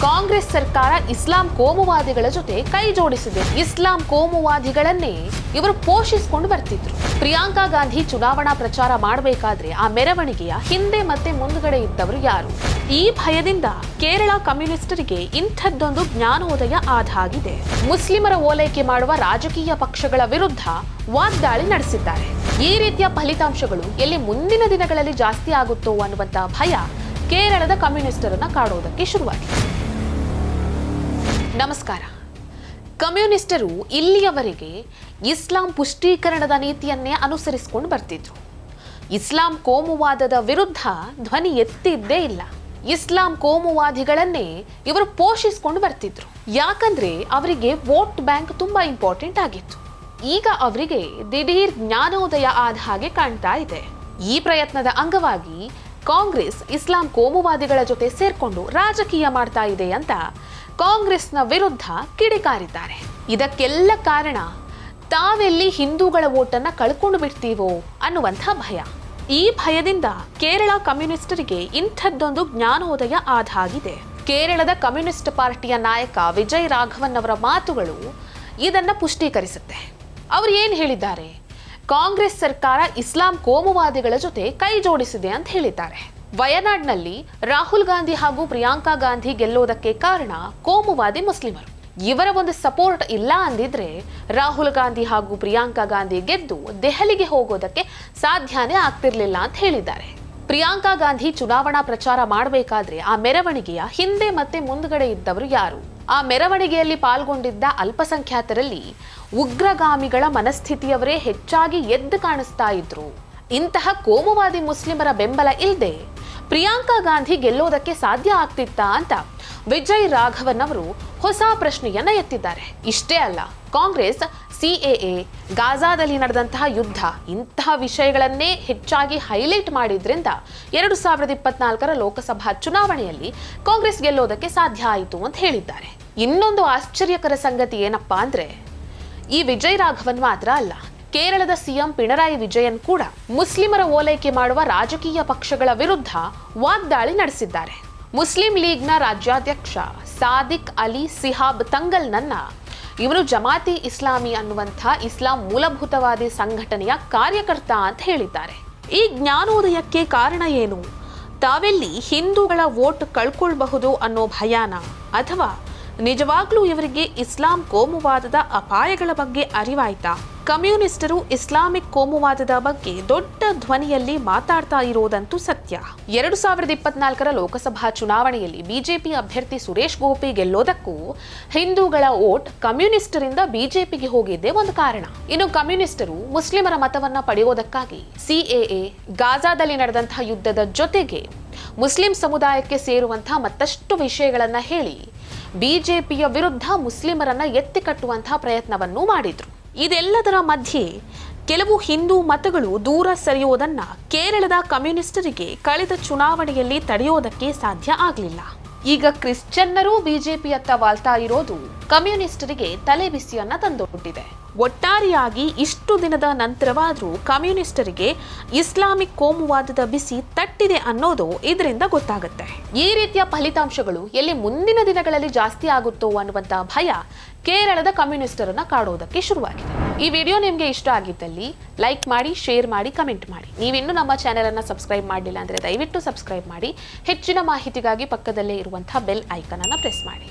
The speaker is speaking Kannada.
ಕಾಂಗ್ರೆಸ್ ಸರ್ಕಾರ ಇಸ್ಲಾಂ ಕೋಮುವಾದಿಗಳ ಜೊತೆ ಕೈ ಜೋಡಿಸಿದೆ. ಇಸ್ಲಾಂ ಕೋಮುವಾದಿಗಳನ್ನೇ ಇವರು ಪೋಷಿಸಿಕೊಂಡು ಬರ್ತಿದ್ರು. ಪ್ರಿಯಾಂಕಾ ಗಾಂಧಿ ಚುನಾವಣಾ ಪ್ರಚಾರ ಮಾಡಬೇಕಾದ್ರೆ ಆ ಮೆರವಣಿಗೆಯ ಹಿಂದೆ ಮತ್ತೆ ಮುಂದುಗಡೆ ಇದ್ದವರು ಯಾರು? ಈ ಭಯದಿಂದ ಕೇರಳ ಕಮ್ಯುನಿಸ್ಟರಿಗೆ ಇಂಥದ್ದೊಂದು ಜ್ಞಾನೋದಯ ಆದಾಗಿದೆ. ಮುಸ್ಲಿಮರ ಓಲೈಕೆ ಮಾಡುವ ರಾಜಕೀಯ ಪಕ್ಷಗಳ ವಿರುದ್ಧ ವಾಗ್ದಾಳಿ ನಡೆಸಿದ್ದಾರೆ. ಈ ರೀತಿಯ ಫಲಿತಾಂಶಗಳು ಎಲ್ಲಿ ಮುಂದಿನ ದಿನಗಳಲ್ಲಿ ಜಾಸ್ತಿ ಆಗುತ್ತೋ ಅನ್ನುವಂತ ಭಯ ಕೇರಳದ ಕಮ್ಯುನಿಸ್ಟರನ್ನ ಕಾಡೋದಕ್ಕೆ ಶುರುವಾಗಿದೆ. ನಮಸ್ಕಾರ. ಕಮ್ಯುನಿಸ್ಟರು ಇಲ್ಲಿಯವರೆಗೆ ಇಸ್ಲಾಂ ಪುಷ್ಟೀಕರಣದ ನೀತಿಯನ್ನೇ ಅನುಸರಿಸಿಕೊಂಡು ಬರ್ತಿದ್ರು. ಇಸ್ಲಾಂ ಕೋಮುವಾದದ ವಿರುದ್ಧ ಧ್ವನಿ ಎತ್ತಿದ್ದೇ ಇಲ್ಲ. ಇಸ್ಲಾಂ ಕೋಮುವಾದಿಗಳನ್ನೇ ಇವರು ಪೋಷಿಸಿಕೊಂಡು ಬರ್ತಿದ್ರು. ಯಾಕಂದ್ರೆ ಅವರಿಗೆ ವೋಟ್ ಬ್ಯಾಂಕ್ ತುಂಬಾ ಇಂಪಾರ್ಟೆಂಟ್ ಆಗಿತ್ತು. ಈಗ ಅವರಿಗೆ ದಿಢೀರ್ ಜ್ಞಾನೋದಯ ಆದ ಹಾಗೆ ಕಾಣ್ತಾ ಇದೆ. ಈ ಪ್ರಯತ್ನದ ಅಂಗವಾಗಿ ಕಾಂಗ್ರೆಸ್ ಇಸ್ಲಾಂ ಕೋಮುವಾದಿಗಳ ಜೊತೆ ಸೇರ್ಕೊಂಡು ರಾಜಕೀಯ ಮಾಡ್ತಾ ಇದೆ ಅಂತ ಕಾಂಗ್ರೆಸ್ನ ವಿರುದ್ಧ ಕಿಡಿಕಾರಿದ್ದಾರೆ. ಇದಕ್ಕೆಲ್ಲ ಕಾರಣ ತಾವೆಲ್ಲಿ ಹಿಂದೂಗಳ ವೋಟನ್ನ ಕಳ್ಕೊಂಡು ಬಿಡ್ತೀವೋ ಅನ್ನುವಂಥ ಭಯ. ಈ ಭಯದಿಂದ ಕೇರಳ ಕಮ್ಯುನಿಸ್ಟರಿಗೆ ಇಂಥದ್ದೊಂದು ಜ್ಞಾನೋದಯ ಆದಾಗಿದೆ. ಕೇರಳದ ಕಮ್ಯುನಿಸ್ಟ್ ಪಾರ್ಟಿಯ ನಾಯಕ ವಿಜಯ್ ರಾಘವನ್ ಅವರ ಮಾತುಗಳು ಇದನ್ನ ಪುಷ್ಟೀಕರಿಸುತ್ತೆ. ಅವರು ಏನ್ ಹೇಳಿದ್ದಾರೆ? ಕಾಂಗ್ರೆಸ್ ಸರ್ಕಾರ ಇಸ್ಲಾಂ ಕೋಮುವಾದಿಗಳ ಜೊತೆ ಕೈ ಜೋಡಿಸಿದೆ ಅಂತ ಹೇಳಿದ್ದಾರೆ. ವಯನಾಡ್ನಲ್ಲಿ ರಾಹುಲ್ ಗಾಂಧಿ ಹಾಗೂ ಪ್ರಿಯಾಂಕಾ ಗಾಂಧಿ ಗೆಲ್ಲೋದಕ್ಕೆ ಕಾರಣ ಕೋಮುವಾದಿ ಮುಸ್ಲಿಮರು. ಇವರ ಒಂದು ಸಪೋರ್ಟ್ ಇಲ್ಲ ಅಂದಿದ್ರೆ ರಾಹುಲ್ ಗಾಂಧಿ ಹಾಗೂ ಪ್ರಿಯಾಂಕಾ ಗಾಂಧಿ ಗೆದ್ದು ದೆಹಲಿಗೆ ಹೋಗೋದಕ್ಕೆ ಸಾಧ್ಯನೇ ಆಗ್ತಿರ್ಲಿಲ್ಲ ಅಂತ ಹೇಳಿದ್ದಾರೆ. ಪ್ರಿಯಾಂಕಾ ಗಾಂಧಿ ಚುನಾವಣಾ ಪ್ರಚಾರ ಮಾಡಬೇಕಾದ್ರೆ ಆ ಮೆರವಣಿಗೆಯ ಹಿಂದೆ ಮತ್ತೆ ಮುಂದುಗಡೆ ಇದ್ದವರು ಯಾರು? ಆ ಮೆರವಣಿಗೆಯಲ್ಲಿ ಪಾಲ್ಗೊಂಡಿದ್ದ ಅಲ್ಪಸಂಖ್ಯಾತರಲ್ಲಿ ಉಗ್ರಗಾಮಿಗಳ ಮನಸ್ಥಿತಿಯವರೇ ಹೆಚ್ಚಾಗಿ ಎದ್ದು ಕಾಣಿಸ್ತಾ ಇದ್ರು. ಇಂತಹ ಕೋಮುವಾದಿ ಮುಸ್ಲಿಮರ ಬೆಂಬಲ ಇಲ್ಲದೆ ಪ್ರಿಯಾಂಕಾ ಗಾಂಧಿ ಗೆಲ್ಲೋದಕ್ಕೆ ಸಾಧ್ಯ ಆಗ್ತಿತ್ತಾ ಅಂತ ವಿಜಯ್ ರಾಘವನ್ ಅವರು ಹೊಸ ಪ್ರಶ್ನೆಯನ್ನ ಎತ್ತಿದ್ದಾರೆ. ಇಷ್ಟೇ ಅಲ್ಲ, ಕಾಂಗ್ರೆಸ್ ಸಿಎಎ, ಗಾಜಾದಲ್ಲಿ ನಡೆದಂತಹ ಯುದ್ಧ ಇಂತಹ ವಿಷಯಗಳನ್ನೇ ಹೆಚ್ಚಾಗಿ ಹೈಲೈಟ್ ಮಾಡಿದ್ರಿಂದ 2024 ಲೋಕಸಭಾ ಚುನಾವಣೆಯಲ್ಲಿ ಕಾಂಗ್ರೆಸ್ ಗೆಲ್ಲೋದಕ್ಕೆ ಸಾಧ್ಯ ಆಯಿತು ಅಂತ ಹೇಳಿದ್ದಾರೆ. ಇನ್ನೊಂದು ಆಶ್ಚರ್ಯಕರ ಸಂಗತಿ ಏನಪ್ಪಾ ಅಂದ್ರೆ, ಈ ವಿಜಯ್ ರಾಘವನ್ ಮಾತ್ರ ಅಲ್ಲ, ಕೇರಳದ ಸಿಎಂ ಪಿಣರಾಯಿ ವಿಜಯನ್ ಕೂಡ ಮುಸ್ಲಿಮರ ಓಲೈಕೆ ಮಾಡುವ ರಾಜಕೀಯ ಪಕ್ಷಗಳ ವಿರುದ್ಧ ವಾಗ್ದಾಳಿ ನಡೆಸಿದ್ದಾರೆ. ಮುಸ್ಲಿಂ ಲೀಗ್ನ ರಾಜ್ಯಾಧ್ಯಕ್ಷ ಸಾದಿಕ್ ಅಲಿ ಸಿಹಾಬ್ ತಂಗಲ್ನನ್ನ ಇವರು ಜಮಾತಿ ಇಸ್ಲಾಮಿ ಅನ್ನುವಂಥ ಇಸ್ಲಾಂ ಮೂಲಭೂತವಾದಿ ಸಂಘಟನೆಯ ಕಾರ್ಯಕರ್ತ ಅಂತ ಹೇಳಿದ್ದಾರೆ. ಈ ಜ್ಞಾನೋದಯಕ್ಕೆ ಕಾರಣ ಏನು? ತಾವೆಲ್ಲಿ ಹಿಂದೂಗಳ ವೋಟ್ ಕಳ್ಕೊಳ್ಬಹುದು ಅನ್ನೋ ಭಯಾನ, ಅಥವಾ ನಿಜವಾಗ್ಲೂ ಇವರಿಗೆ ಇಸ್ಲಾಂ ಕೋಮುವಾದದ ಅಪಾಯಗಳ ಬಗ್ಗೆ ಅರಿವಾಯ್ತಾ? ಕಮ್ಯುನಿಸ್ಟರು ಇಸ್ಲಾಮಿಕ್ ಕೋಮುವಾದದ ಬಗ್ಗೆ ದೊಡ್ಡ ಧ್ವನಿಯಲ್ಲಿ ಮಾತಾಡ್ತಾ ಇರೋದಂತೂ ಸತ್ಯ. 2024 ಲೋಕಸಭಾ ಚುನಾವಣೆಯಲ್ಲಿ ಬಿಜೆಪಿ ಅಭ್ಯರ್ಥಿ ಸುರೇಶ್ ಗೋಪಿ ಗೆಲ್ಲೋದಕ್ಕೂ ಹಿಂದೂಗಳ ವೋಟ್ ಕಮ್ಯುನಿಸ್ಟರಿಂದ ಬಿಜೆಪಿಗೆ ಹೋಗಿದ್ದೇ ಒಂದು ಕಾರಣ. ಇನ್ನು ಕಮ್ಯುನಿಸ್ಟರು ಮುಸ್ಲಿಮರ ಮತವನ್ನ ಪಡೆಯೋದಕ್ಕಾಗಿ ಸಿಎಎ, ಗಾಜಾದಲ್ಲಿ ನಡೆದಂತಹ ಯುದ್ಧದ ಜೊತೆಗೆ ಮುಸ್ಲಿಂ ಸಮುದಾಯಕ್ಕೆ ಸೇರುವಂತಹ ಮತ್ತಷ್ಟು ವಿಷಯಗಳನ್ನ ಹೇಳಿ ಬಿಜೆಪಿಯ ವಿರುದ್ಧ ಮುಸ್ಲಿಮರನ್ನ ಎತ್ತಿ ಕಟ್ಟುವಂತಹ ಪ್ರಯತ್ನವನ್ನು ಮಾಡಿದ್ರು. ಇದೆಲ್ಲದರ ಮಧ್ಯೆ ಕೆಲವು ಹಿಂದೂ ಮತಗಳು ದೂರ ಸರಿಯೋದನ್ನ ಕೇರಳದ ಕಮ್ಯುನಿಸ್ಟರಿಗೆ ಕಳೆದ ಚುನಾವಣೆಯಲ್ಲಿ ತಡೆಯೋದಕ್ಕೆ ಸಾಧ್ಯ ಆಗಲಿಲ್ಲ. ಈಗ ಕ್ರಿಶ್ಚಿಯನ್ನರು ಬಿಜೆಪಿಯತ್ತ ವಾಲ್ತಾ ಇರೋದು ಕಮ್ಯುನಿಸ್ಟರಿಗೆ ತಲೆ ಬಿಸಿಯನ್ನ ತಂದೊಡ್ಡಿದೆ. ಒಟ್ಟಾರೆಯಾಗಿ ಇಷ್ಟು ದಿನದ ನಂತರವಾದರೂ ಕಮ್ಯುನಿಸ್ಟರಿಗೆ ಇಸ್ಲಾಮಿಕ್ ಕೋಮುವಾದದ ಬಿಸಿ ತಟ್ಟಿದೆ ಅನ್ನೋದು ಇದರಿಂದ ಗೊತ್ತಾಗುತ್ತೆ. ಈ ರೀತಿಯ ಫಲಿತಾಂಶಗಳು ಎಲ್ಲಿ ಮುಂದಿನ ದಿನಗಳಲ್ಲಿ ಜಾಸ್ತಿ ಆಗುತ್ತೋ ಅನ್ನುವಂತ ಭಯ ಕೇರಳದ ಕಮ್ಯುನಿಸ್ಟರನ್ನ ಕಾಡೋದಕ್ಕೆ ಶುರುವಾಗಿದೆ. ಈ ವಿಡಿಯೋ ನಿಮಗೆ ಇಷ್ಟ ಆಗಿದ್ದಲ್ಲಿ ಲೈಕ್ ಮಾಡಿ, ಶೇರ್ ಮಾಡಿ, ಕಮೆಂಟ್ ಮಾಡಿ. ನೀವಿನ್ನೂ ನಮ್ಮ ಚಾನೆಲ್ ಅನ್ನ ಸಬ್ಸ್ಕ್ರೈಬ್ ಮಾಡಿಲ್ಲ ಅಂದ್ರೆ ದಯವಿಟ್ಟು ಸಬ್ಸ್ಕ್ರೈಬ್ ಮಾಡಿ. ಹೆಚ್ಚಿನ ಮಾಹಿತಿಗಾಗಿ ಪಕ್ಕದಲ್ಲೇ ಇರುವಂತಹ ಬೆಲ್ ಐಕಾನ್ ಅನ್ನ ಪ್ರೆಸ್ ಮಾಡಿ.